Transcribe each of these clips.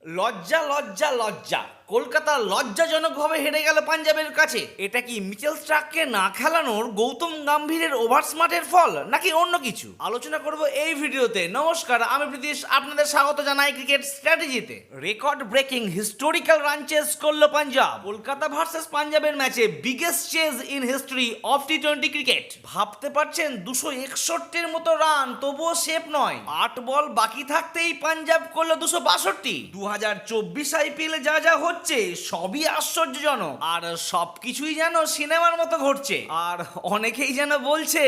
লজ্জা লজ্জা লজ্জা, কলকাতা লজ্জাজনকভাবে হেরে গেল পাঞ্জাবের কাছে। এটা কি মিচেল স্টার্ককে না খেলানোর গৌতম গম্ভীরের ওভার স্মার্টের ফল, নাকি অন্য কিছু? আলোচনা করব এই ভিডিওতে। নমস্কার, আমি প্রীতিশ, আপনাদের স্বাগত জানাই ক্রিকেট স্ট্র্যাটেজিতে। Record breaking historical run chase করলো পাঞ্জাব। কলকাতা ভার্সেস পাঞ্জাবের ম্যাচে biggest chase in history of টি-20 ক্রিকেট। ভাবতে পারছেন 261-এর মতো রান, তবুও শেপ নয়। 8 বল বাকি থাকতেই পাঞ্জাব করলো 262। 2024 আইপিএলে যা যা হচ্ছে সবই আশ্চর্যজনক, আর সবকিছুই যেন সিনেমার মতো ঘটছে। আর অনেকেই যেন বলছে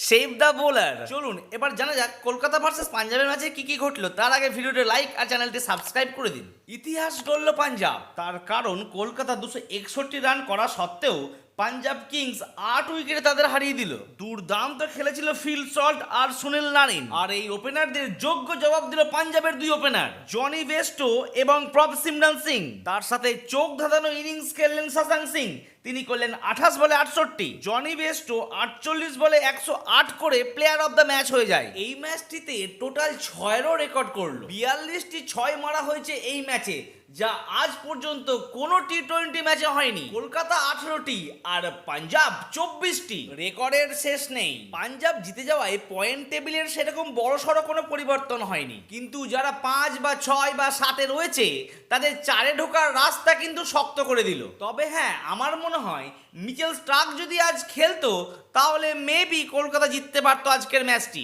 সেভ দ্য বোলার। চলুন এবার জানা যাক কলকাতা ভার্সেস পাঞ্জাবের ম্যাচে কি কি ঘটলো। তার আগে ভিডিওটি লাইক আর চ্যানেলটি সাবস্ক্রাইব করে দিন। ইতিহাস গড়ল পাঞ্জাব, তার কারণ কলকাতা 261 রান করা সত্ত্বেও পাঞ্জাব কিংস 8 উইকেটে তাদের হারিয়ে দিল। দুর্দান্ত খেলেছিল ফিল সল্ট আর সুনীল নারিন, আর এই ওপেনারদের যোগ্য জবাব দিল পাঞ্জাবের দুই ওপেনার জনি বেস্টো এবং প্রভ সিমরন সিং। তার সাথে চোখ ধাঁধানো ইনিংস খেললেন শশাঙ্ক সিং, তিনি করলেন 28 বলে 68। জনি বেস্টো 48 বলে 108 করে প্লেয়ার অফ দ্য ম্যাচ হয়ে যায়। এই ম্যাচটিতে টোটাল 6-এরও রেকর্ড করলো। 42টি 6 মারা হয়েছে এই ম্যাচে, যা আজ পর্যন্ত কোনো টি-20 ম্যাচে হয়নি। কলকাতা 18টি আর পাঞ্জাব 24টি। রেকর্ডের শেষ নেই। পাঞ্জাব জিতে যাওয়ায় পয়েন্ট টেবিলের সেরকম বড়সড় কোনো পরিবর্তন হয়নি, কিন্তু যারা 5 বা 6 বা 7-এ রয়েছে তাদের 4-এ ঢোকার রাস্তা কিন্তু শক্ত করে দিল। তবে হ্যাঁ, আমার মনে হয় মিচেল স্টার্ক যদি আজ খেলতো তাহলে মেবি কলকাতা জিততে পারতো আজকের ম্যাচটি।